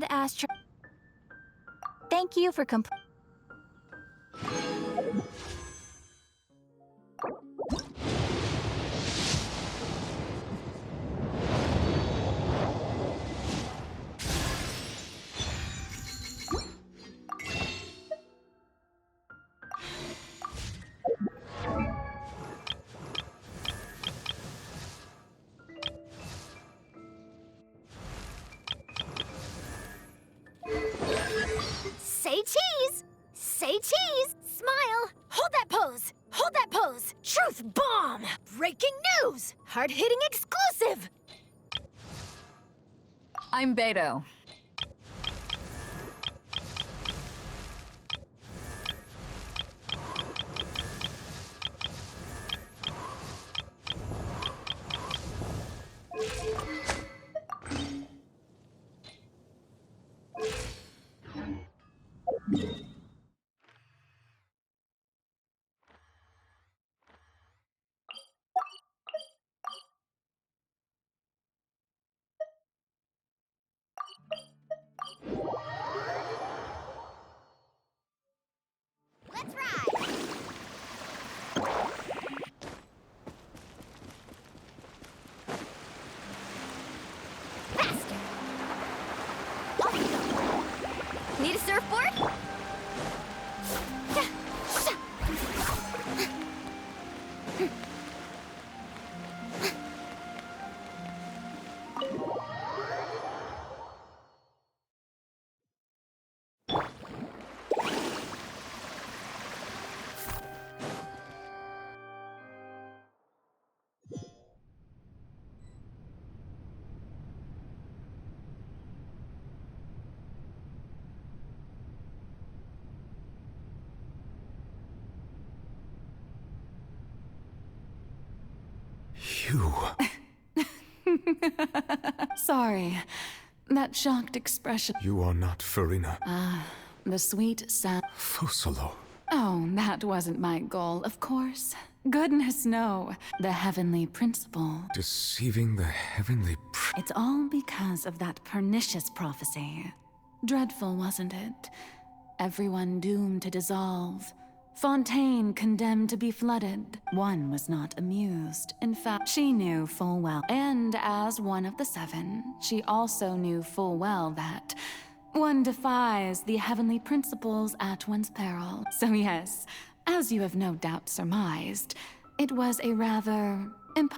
Red Astro. Thank you for Say cheese! Say cheese! Smile! Hold that pose! Hold that pose! Truth bomb! Breaking news! Hard-hitting exclusive! I'm Beto. Let's ride! Faster! Off you go! Need a surfboard? You... Sorry. That shocked expression. You are not Farina. The sweet sound. Fosolo. Oh, that wasn't my goal, of course. Goodness, no. The heavenly principle. Deceiving the heavenly It's all because of that pernicious prophecy. Dreadful, wasn't it? Everyone doomed to dissolve. Fontaine condemned to be flooded. One was not amused. In fact, she knew full well. And as one of the seven, she also knew full well that one defies the heavenly principles at one's peril. So yes, as you have no doubt surmised, it was a rather...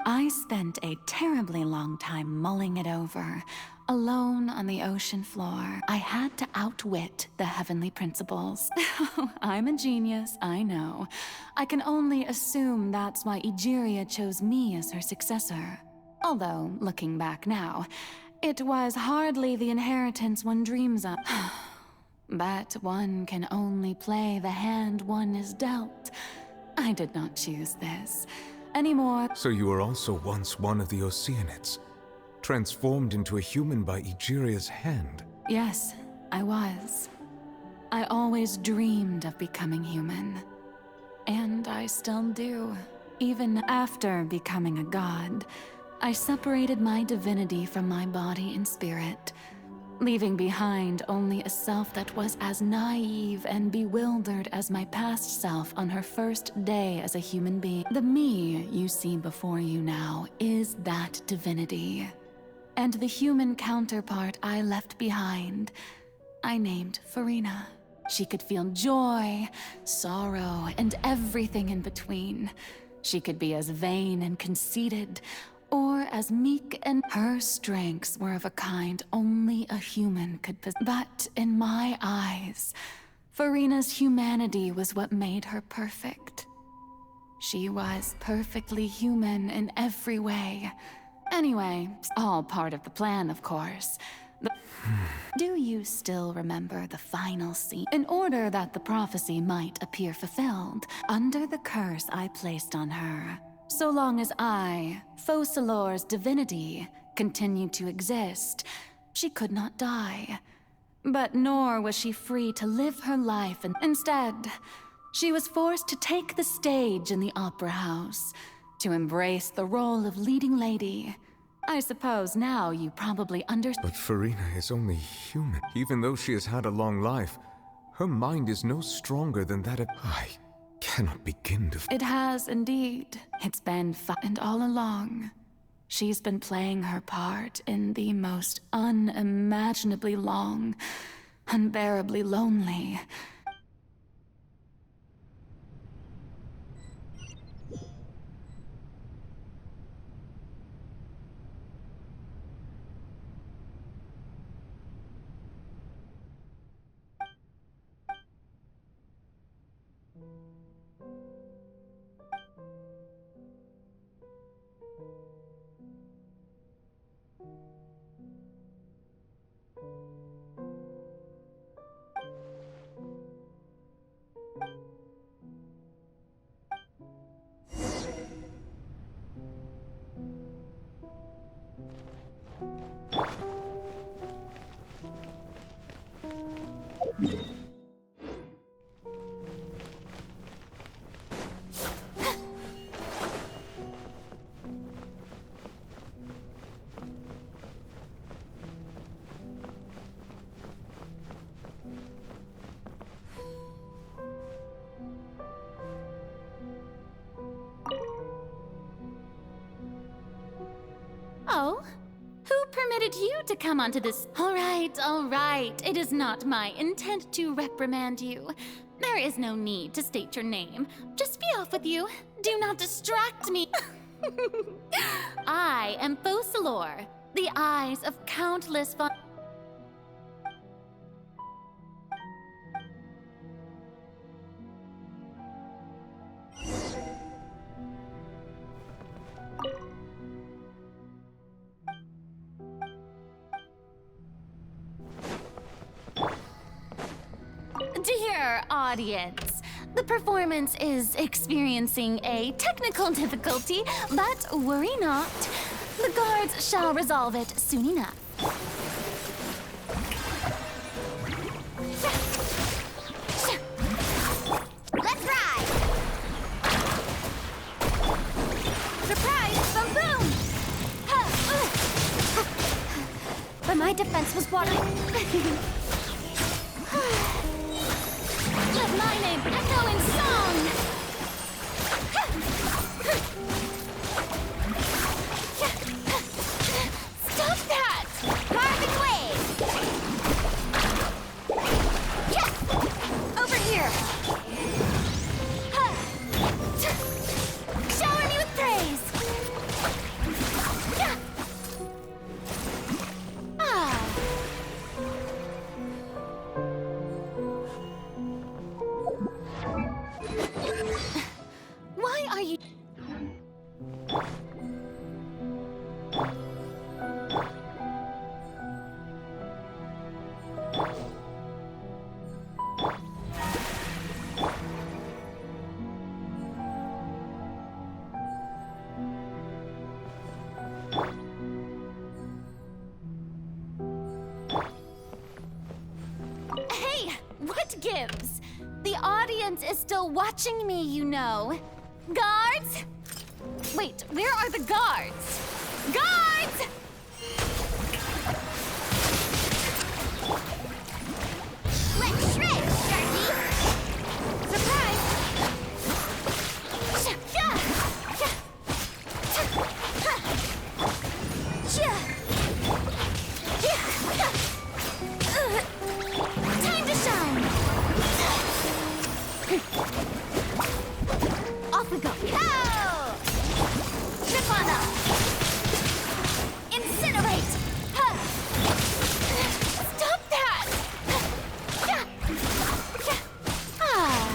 I spent a terribly long time mulling it over, alone on the ocean floor. I had to outwit the heavenly principles. I'm a genius, I know. I can only assume that's why Egeria chose me as her successor. Although, looking back now, it was hardly the inheritance one dreams of. But one can only play the hand one is dealt. I did not choose this. Anymore. So you were also once one of the Oceanids, transformed into a human by Egeria's hand. Yes, I was. I always dreamed of becoming human. And I still do. Even after becoming a god, I separated my divinity from my body and spirit, leaving behind only a self that was as naive and bewildered as my past self on her first day as a human being. The me you see before you now is that divinity. And the human counterpart I left behind, I named Farina. She could feel joy, sorrow, and everything in between. She could be as vain and conceited, or as meek, and her strengths were of a kind only a human could possess. But in my eyes, Farina's humanity was what made her perfect. She was perfectly human in every way. Anyway, all part of the plan, of course. Do you still remember the final scene? In order that the prophecy might appear fulfilled, under the curse I placed on her, so long as I, Fosalor's divinity, continued to exist, she could not die. But nor was she free to live her life, and instead, she was forced to take the stage in the opera house, to embrace the role of leading lady, I suppose now you probably understand. But Farina is only human. Even though she has had a long life, her mind is no stronger than that of... I cannot begin to... It has indeed. It's been fun. And all along, she's been playing her part in the most unimaginably long, unbearably lonely. Oh? Who permitted you to come onto this? All right. It is not my intent to reprimand you. There is no need to state your name. Just be off with you. Do not distract me. I am Focalor, the eyes of countless Dear audience, the performance is experiencing a technical difficulty, but worry not. The guards shall resolve it soon enough. Let's ride! Surprise! Boom boom! But my defense was watering. Let my name echo in song! Stop that! Carving wave! Yeah! Over here! Shower me with praise! Ah! Why are you... Hey, what gives? The audience is still watching me, you know. Guards? Wait, where are the guards? Guards! Let's shred, Sharky! Surprise! Time to shine! Off we go! Pow! Trip on up! Incinerate! Stop that! Ah.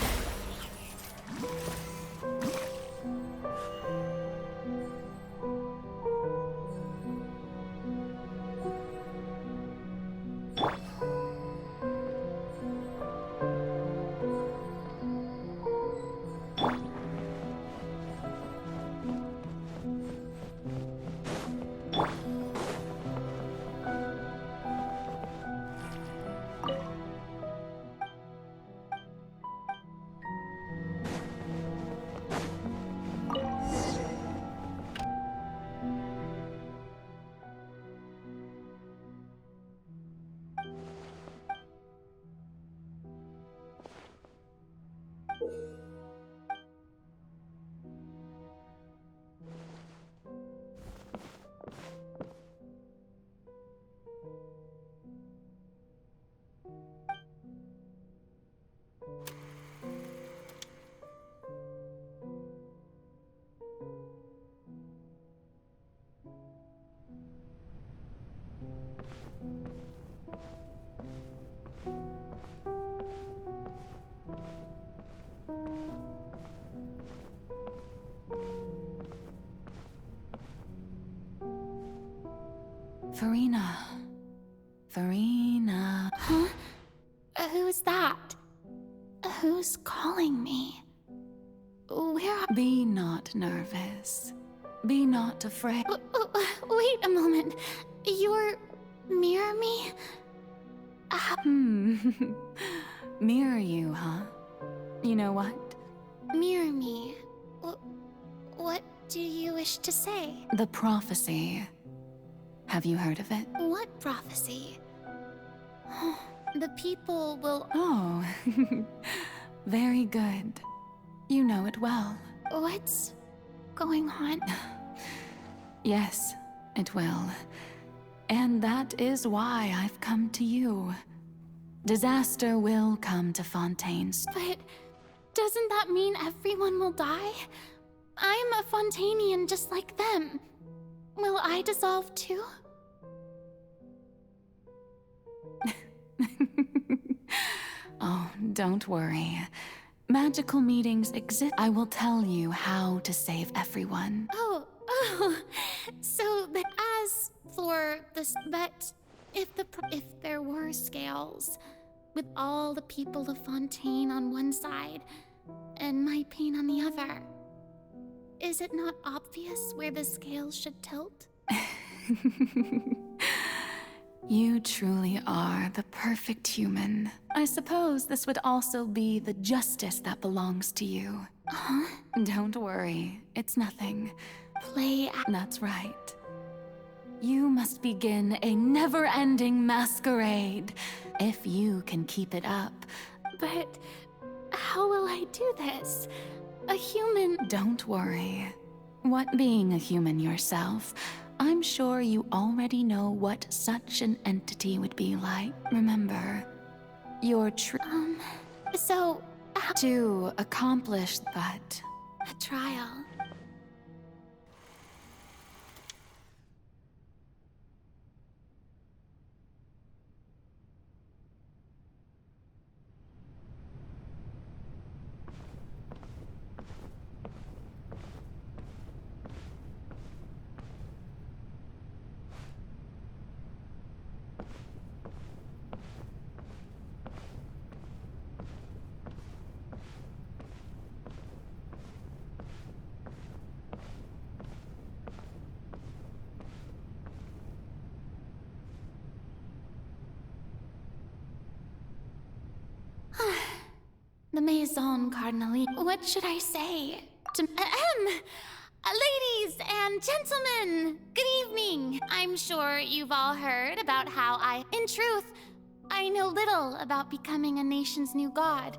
Farina. Farina. Huh? Who's that? Who's calling me? Where? Be not nervous. Be not afraid. Wait a moment. You're mirror me? Mirror you, huh? You know what? Mirror me. What do you wish to say? The prophecy. Have you heard of it? What prophecy? The people will... Oh, very good. You know it well. What's going on? Yes, it will. And that is why I've come to you. Disaster will come to Fontaine's. But doesn't that mean everyone will die? I'm a Fontainian just like them. Will I dissolve too? Oh, don't worry. Magical meetings exist. I will tell you how to save everyone. Oh, so that as for this, but if there were scales, with all the people of Fontaine on one side and my pain on the other, is it not obvious where the scales should tilt? You truly are the perfect human. I suppose this would also be the justice that belongs to you. Huh? Don't worry, it's nothing. Play. That's right. You must begin a never-ending masquerade, if you can keep it up. But how will I do this? A human... Don't worry. What being a human yourself, I'm sure you already know what such an entity would be like. Remember, your So... to accomplish that. A trial. The Maison Cardinal. What should I say? Ladies and gentlemen, good evening. I'm sure you've all heard about how in truth, I know little about becoming a nation's new god.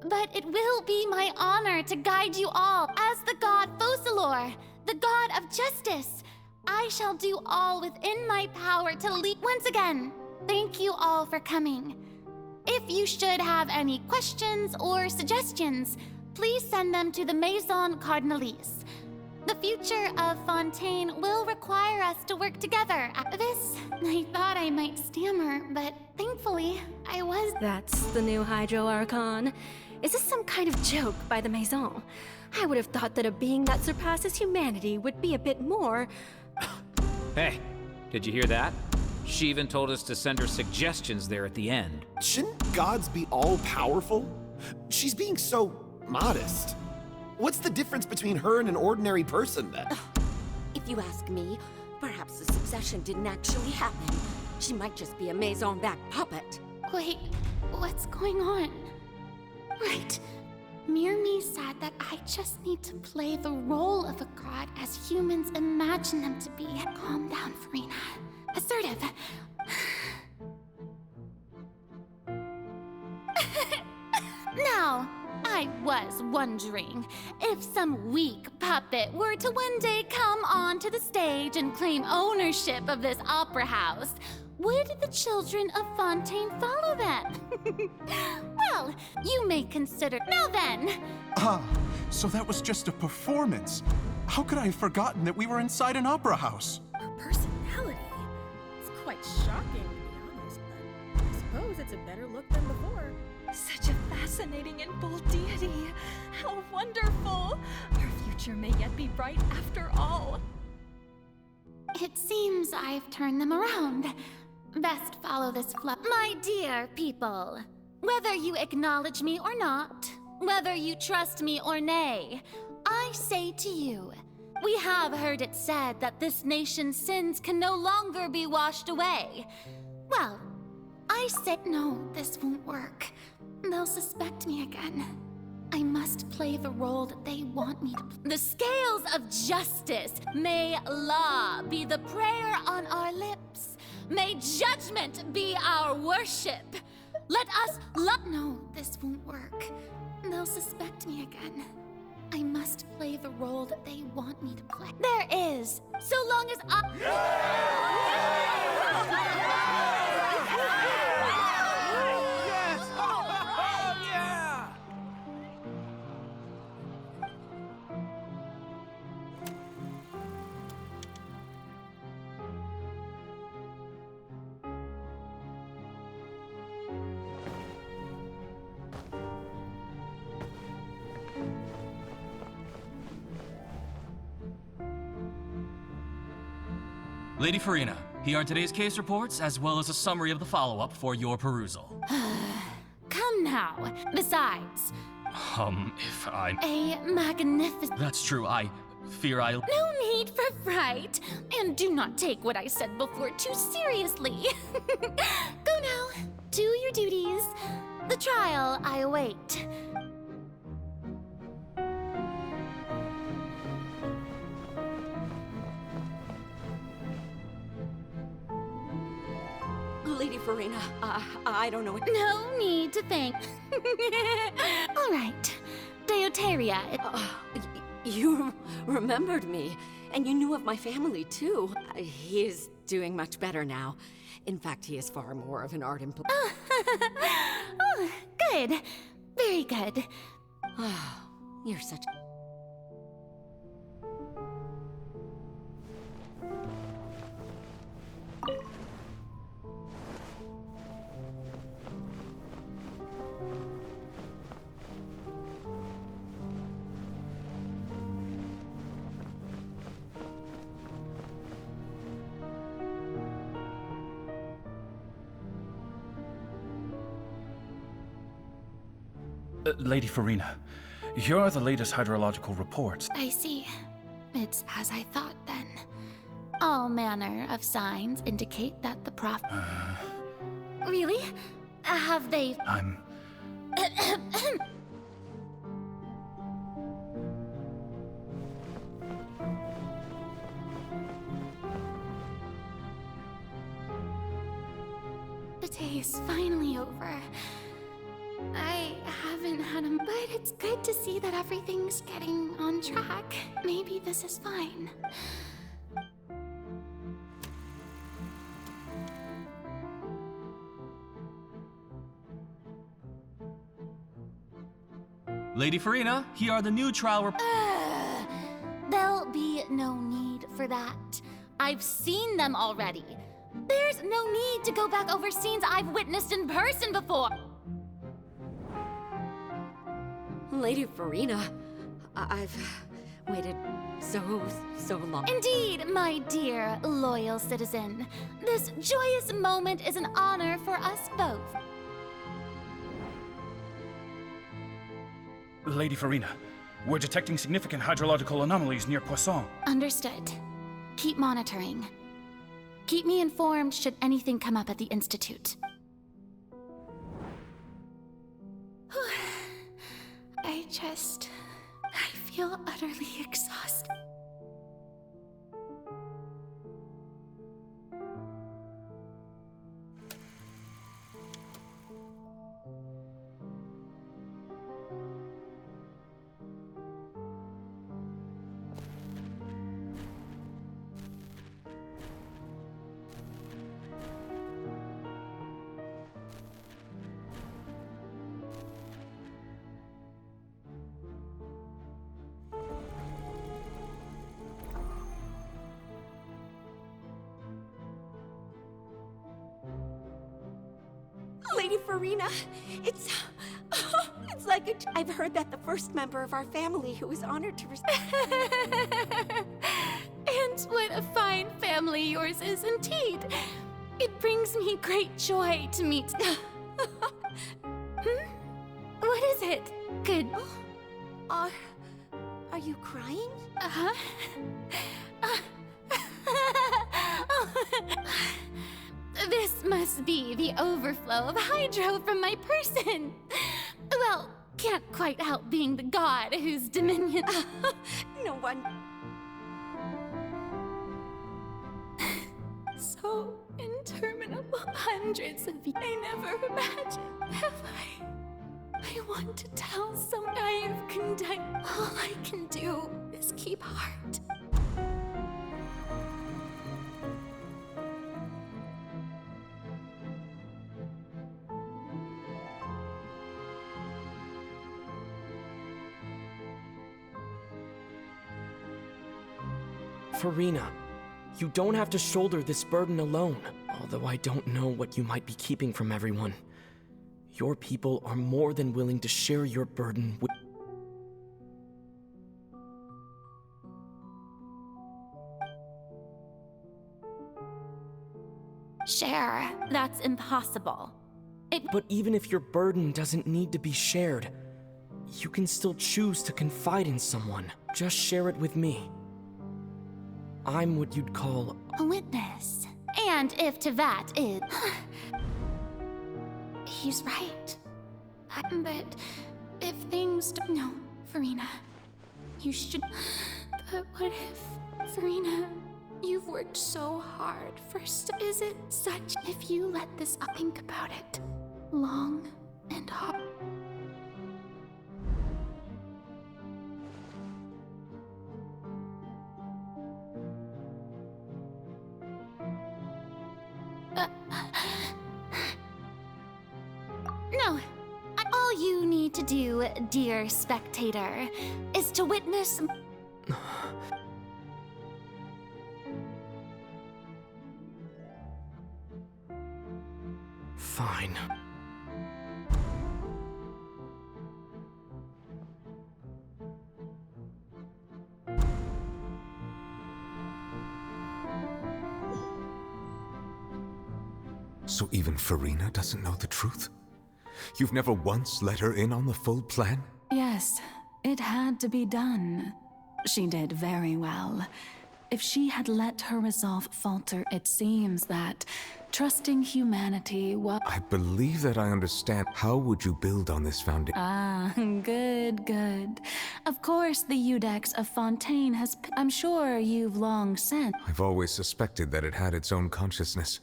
But it will be my honor to guide you all as the god Focalor, the god of justice. I shall do all within my power to lead. Once again, thank you all for coming. If you should have any questions or suggestions, please send them to the Maison Cardinalise. The future of Fontaine will require us to work together. This, I thought I might stammer, but thankfully, I was... That's the new Hydro Archon. Is this some kind of joke by the Maison? I would have thought that a being that surpasses humanity would be a bit more... Hey, did you hear that? She even told us to send her suggestions there at the end. Shouldn't gods be all-powerful? She's being so modest. What's the difference between her and an ordinary person, then? If you ask me, perhaps the succession didn't actually happen. She might just be a Maison-backed puppet. Wait, what's going on? Right. Mirmi said that I just need to play the role of a god as humans imagine them to be. Calm down, Farina. Assertive. Now, I I was wondering if some weak puppet were to one day come onto the stage and claim ownership of this opera house, would the children of Fontaine follow them? Well, you may consider. Now then! Ah, so that was just a performance. How could I have forgotten that we were inside an opera house? Her personality. It's quite shocking, to be honest, but I suppose it's a better look than before. Such a fascinating and bold deity. How wonderful! Our future may yet be bright after all. It seems I've turned them around. Best follow this fluff. My dear people, whether you acknowledge me or not, whether you trust me or nay, I say to you, we have heard it said that this nation's sins can no longer be washed away. Well, I say no, this won't work. They'll suspect me again. I must play the role that they want me to play. The scales of justice. May law be the prayer on our lips. May judgment be our worship. Let us love. No, this won't work. They'll suspect me again. I must play the role that they want me to play. There is, so long as I... Yes! Oh, yeah! Lady Farina, here are today's case reports, as well as a summary of the follow-up for your perusal. Come now. Besides, If I... a magnificent... That's true, I fear I... No need for fright. And do not take what I said before too seriously. Go now. Do your duties. The trial I await. Lady Farina, I don't know what... No need to thank. All right. Deoteria. You remembered me, and you knew of my family, too. He is doing much better now. In fact, he is far more of an art employee. Oh, good. Very good. You're such... Lady Farina, here are the latest hydrological reports. I see. It's as I thought then. All manner of signs indicate that the prophet... Really? Have they... I'm... The day is finally over. I haven't had a... But it's good to see that everything's getting on track. Maybe this is fine. Lady Farina, here are the new trial There'll be no need for that. I've seen them already. There's no need to go back over scenes I've witnessed in person before. Lady Farina, I've waited so long. Indeed, my dear, loyal citizen. This joyous moment is an honor for us both. Lady Farina, we're detecting significant hydrological anomalies near Poisson. Understood. Keep monitoring. Keep me informed should anything come up at the Institute. I feel utterly exhausted. Lady Farina. It's like I've heard that the first member of our family who was honored to And what a fine family yours is indeed. It brings me great joy to meet. What is it? Good. Are you crying? Uh-huh. This must be the overflow of hydro from my person. Well, can't quite help being the god whose dominion... No one... So interminable. Hundreds of years. I never imagined. Have I want to tell someone I have condemned. All I can do is keep heart. Farina, you don't have to shoulder this burden alone, although I don't know what you might be keeping from everyone. Your people are more than willing to share your burden with... Share. That's impossible. But even if your burden doesn't need to be shared, you can still choose to confide in someone. Just share it with me. I'm what you'd call... a witness. And if to that is... He's right. But if things don't... No, Farina. You should... But what if... Farina, you've worked so hard for... Is it such... If you let this up, think about it. Long and hard. No. All you need to do, dear spectator, is to witness... Fine. So even Farina doesn't know the truth? You've never once let her in on the full plan? Yes, it had to be done. She did very well. If she had let her resolve falter, it seems that trusting humanity was... I believe that I understand. How would you build on this foundation? Ah, good, good. Of course the Iudex of Fontaine has... I'm sure you've long sensed... I've always suspected that it had its own consciousness.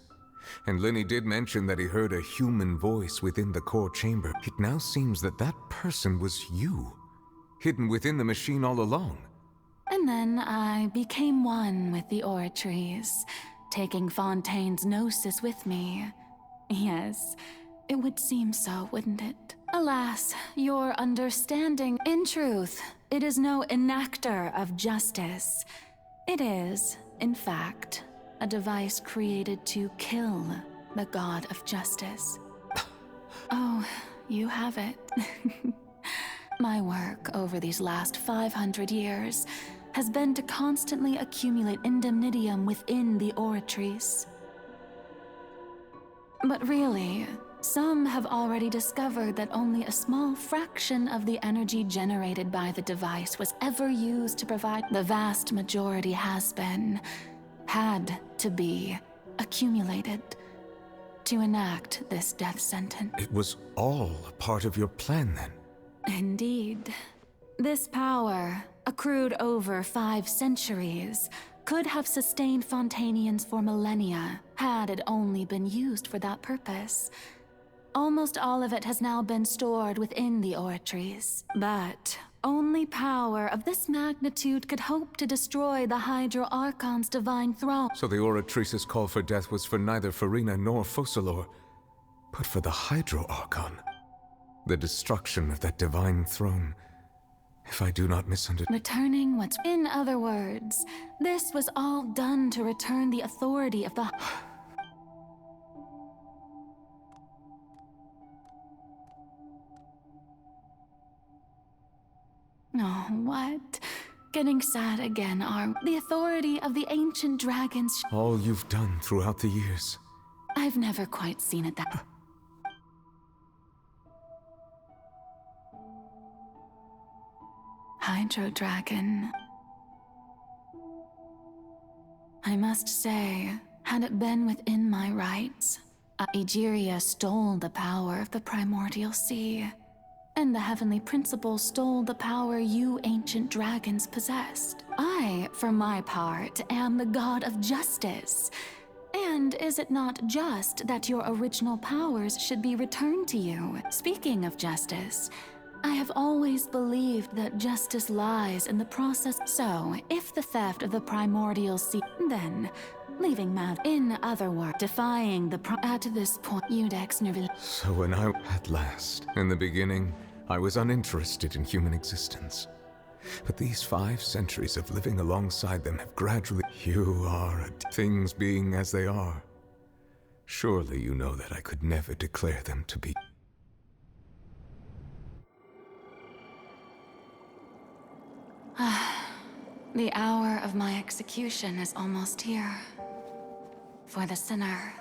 And Lenny did mention that he heard a human voice within the core chamber. It now seems that that person was you, hidden within the machine all along. And then I became one with the oratories, taking Fontaine's gnosis with me. Yes, it would seem so, wouldn't it? Alas, your understanding... In truth, it is no enactor of justice. It is, in fact, a device created to kill the god of justice. Oh, you have it. My work over these last 500 years has been to constantly accumulate indemnitium within the oratories. But really, some have already discovered that only a small fraction of the energy generated by the device was ever used to provide. The vast majority had to be accumulated to enact this death sentence. It was all a part of your plan, then? Indeed. This power, accrued over 5 centuries, could have sustained Fontainians for millennia, had it only been used for that purpose. Almost all of it has now been stored within the oratories. But only power of this magnitude could hope to destroy the Hydro Archon's divine throne. So the Oratrice's call for death was for neither Farina nor Focalor, but for the Hydro Archon. The destruction of that divine throne, if I do not misunderstand. Returning what's... In other words, this was all done to return the authority of the... Oh, what? Getting sad again, are the authority of the ancient dragons. All you've done throughout the years. I've never quite seen it that. Hydro Dragon. I must say, had it been within my rights, Egeria stole the power of the primordial sea, and the heavenly principle stole the power you ancient dragons possessed. I, for my part, am the god of justice. And is it not just that your original powers should be returned to you? Speaking of justice, I have always believed that justice lies in the process. So, if the theft of the primordial sea, then leaving mad. In other words, defying the at this point, Iudex Nervil. So when at last, in the beginning, I was uninterested in human existence. But these 5 centuries of living alongside them have gradually... You are things being as they are. Surely you know that I could never declare them to be... The hour of my execution is almost here. For the sinner,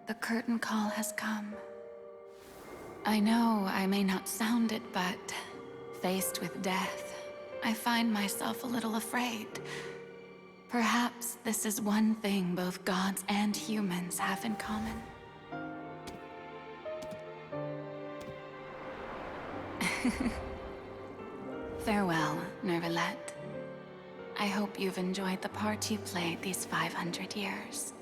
the curtain call has come. I know I may not sound it, but faced with death, I find myself a little afraid. Perhaps this is one thing both gods and humans have in common. Farewell, Nervalette. I hope you've enjoyed the part you played these 500 years.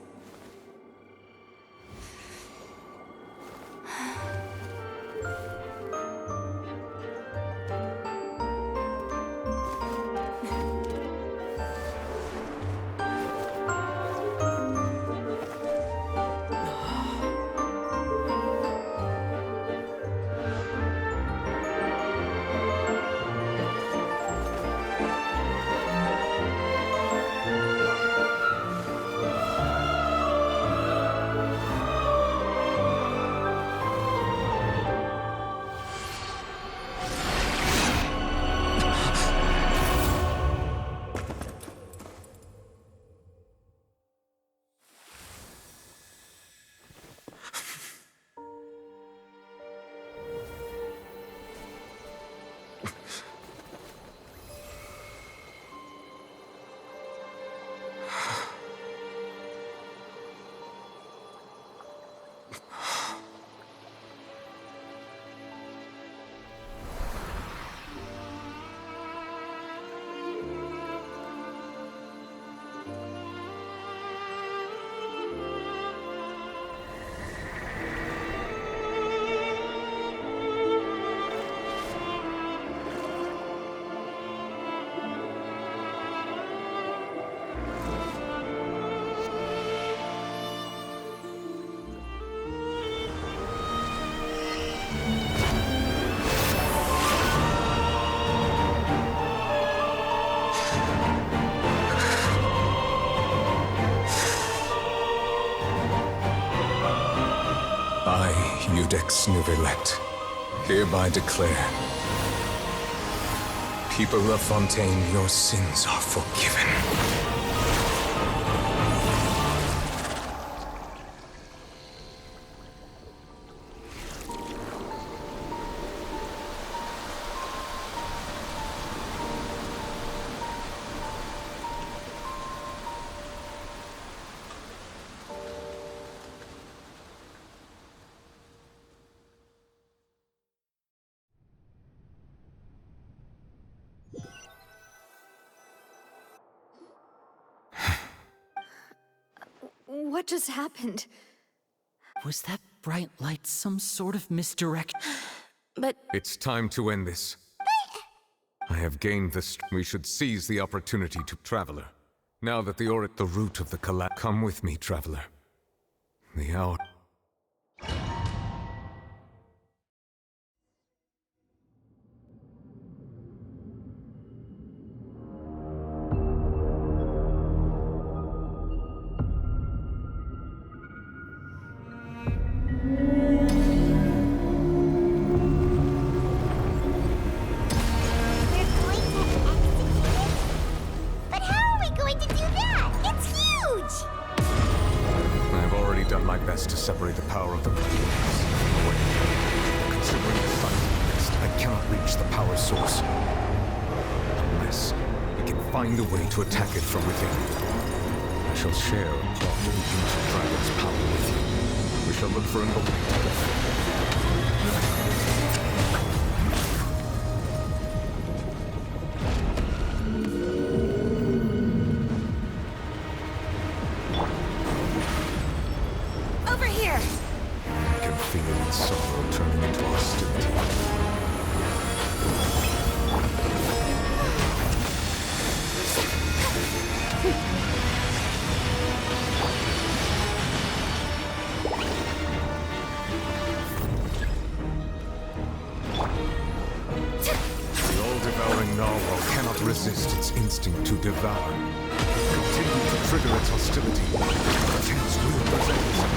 I, Iudex Nervalette, hereby declare, people of Fontaine, your sins are forgiven. What just happened? Was that bright light some sort of misdirect? But... It's time to end this. I have gained we should seize the opportunity to... Traveler, now that the root of the collapse... Come with me, Traveler. The hour... We're going to find a way to attack it from within. I shall share a part of the ancient dragon's power with you. We shall look for an opening to defend. Over here! I can feel its sorrow turning into hostility. The all-devouring narwhal cannot resist its instinct to devour. Continue to trigger its hostility. The chance will present itself.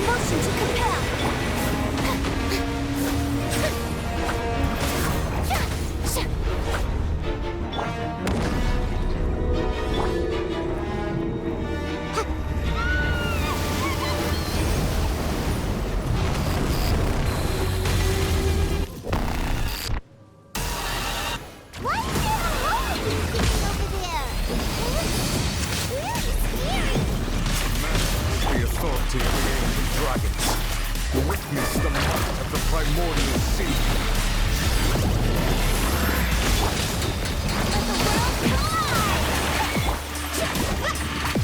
Motion to compel! What is there over there? Really scary! The authority of the ancient dragons. Witness the might of the primordial sea.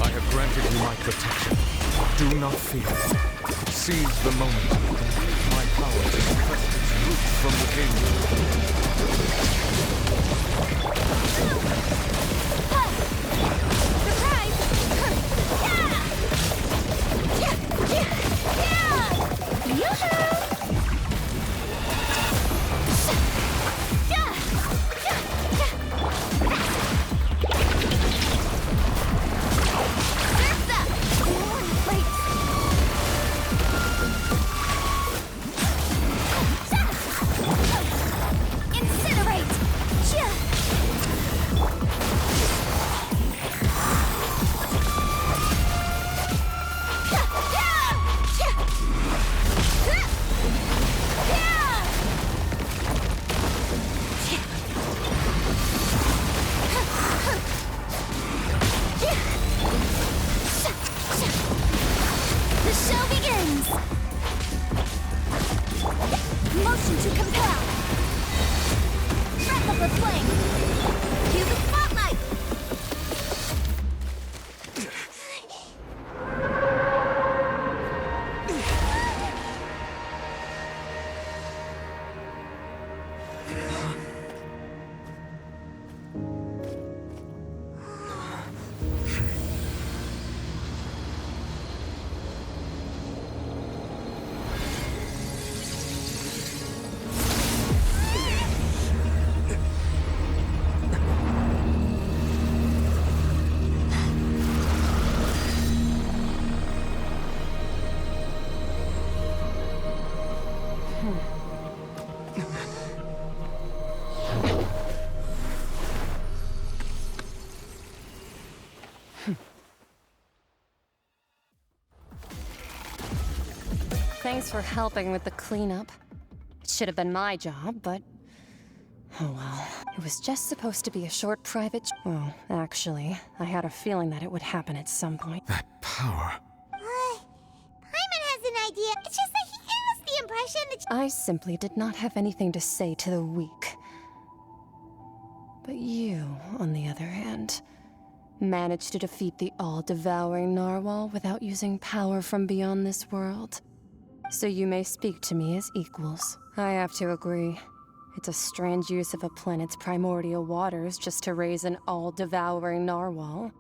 I have granted you my protection. Do not fear. Seize the moment. My power to suppress its roots from within. The show begins! Motion to compel! Breath of the flame! Cue the spotlight! Thanks for helping with the cleanup. It should have been my job, but... oh well. It was just supposed to be a short private... well, actually, I had a feeling that it would happen at some point. That power. Paimon has an idea. It's just that he gave us the impression that... I simply did not have anything to say to the weak. But you, on the other hand, managed to defeat the all-devouring narwhal without using power from beyond this world. So you may speak to me as equals. I have to agree. It's a strange use of a planet's primordial waters just to raise an all-devouring narwhal.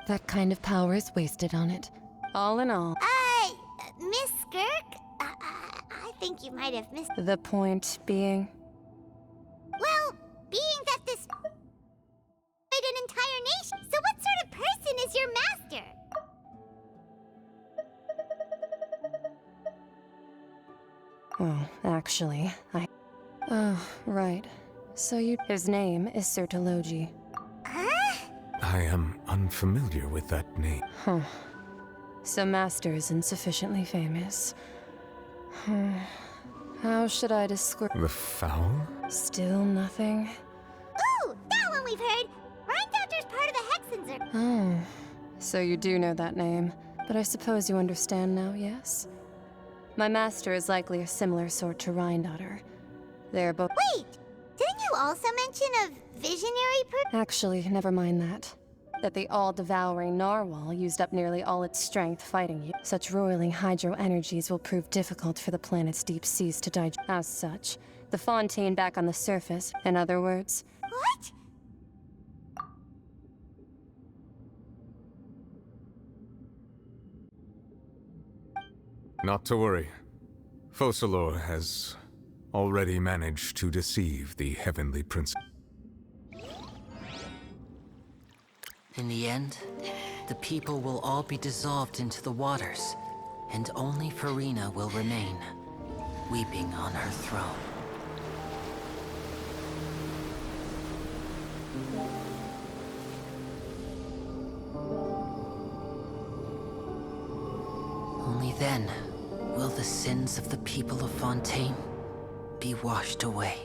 That kind of power is wasted on it. All in all... Miss Skirk? I think you might have missed... The point being... well, being that this... an entire nation. So what sort of person is your master? Oh, actually, oh, right. So you... his name is Sertologi. Huh? I am unfamiliar with that name. Huh. So Master isn't sufficiently famous. How should I describe... The Foul? Still nothing? Ooh, that one we've heard! Rheinecatcher's part of the Hexens. Oh, so you do know that name. But I suppose you understand now, yes? My master is likely a similar sort to Rheindatter. They're both— Wait! Didn't you also mention a visionary Actually, never mind that. That the all-devouring narwhal used up nearly all its strength fighting you. Such roiling hydro energies will prove difficult for the planet's deep seas to digest. As such, the fontaine back on the surface, in other words— What? Not to worry. Focalor has already managed to deceive the Heavenly Prince. In the end, the people will all be dissolved into the waters, and only Farina will remain, weeping on her throne. Only then will the sins of the people of Fontaine be washed away.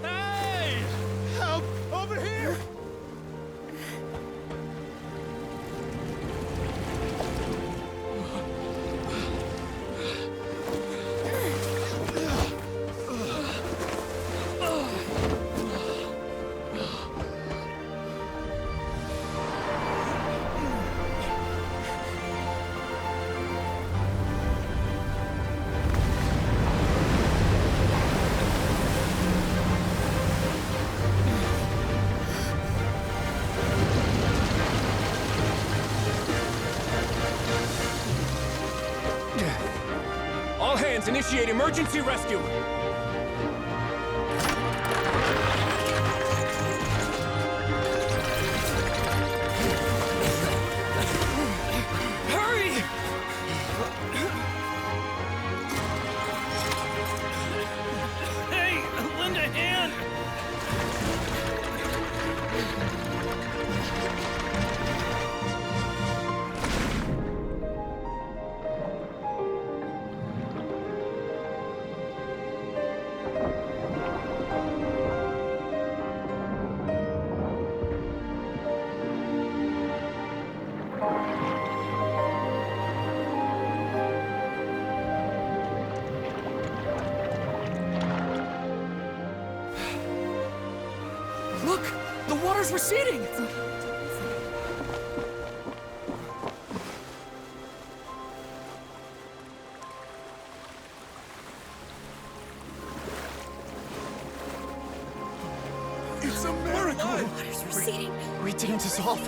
Hey! Help! Over here! All hands, initiate emergency rescue! Hurry! Hey, lend a hand! Look! The water's receding! It's a miracle! Water's receding. We didn't dissolve.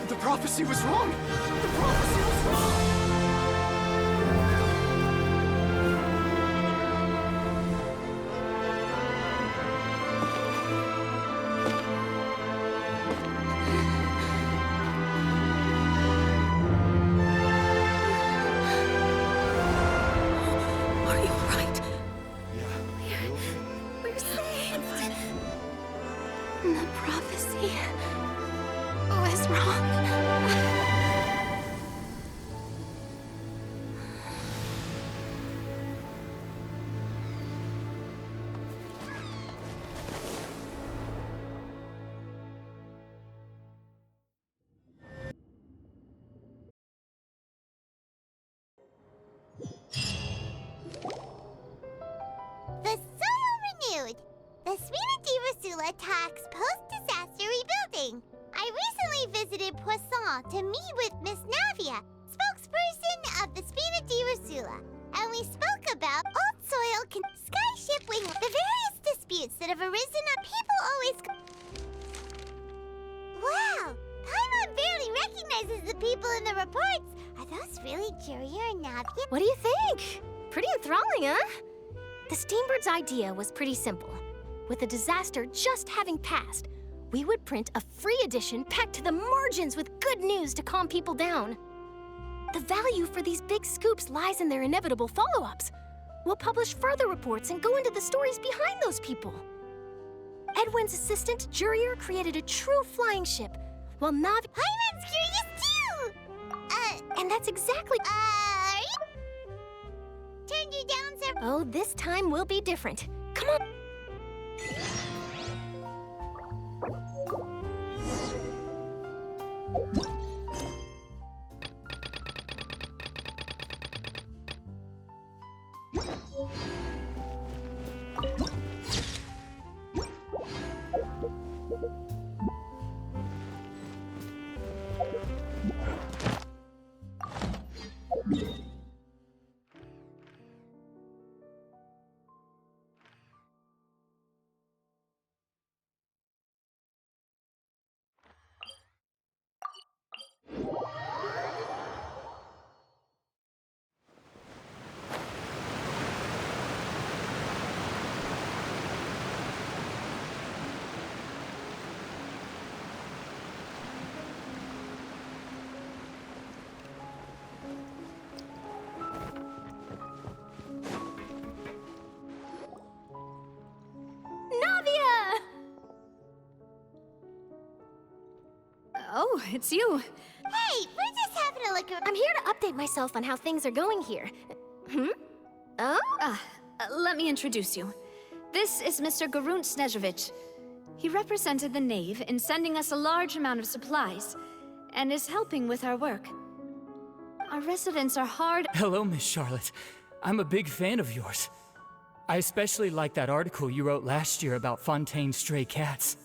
The prophecy was wrong. The prophecy was wrong. Are you alright? We're saved! The prophecy was wrong. The soil renewed! The Spina di Rasula tax post-disaster rebuilding. I recently visited Enthralling, huh? The Steambird's idea was pretty simple. With the disaster just having passed, we would print a free edition packed to the margins with good news to calm people down. The value for these big scoops lies in their inevitable follow-ups. We'll publish further reports and go into the stories behind those people. Edwin's assistant, Jurier, created a true flying ship, while Navi— I'm curious too! And that's exactly— Turned you down several— Oh, this time will be different. Come on! Oh, it's you. Hey, we're just having a look around. I'm here to update myself on how things are going here. Oh? Let me introduce you. This is Mr. Garunt Snezhevich. He represented the Knave in sending us a large amount of supplies, and is helping with our work. Our residents are hard— Hello, Miss Charlotte. I'm a big fan of yours. I especially like that article you wrote last year about Fontaine's stray cats.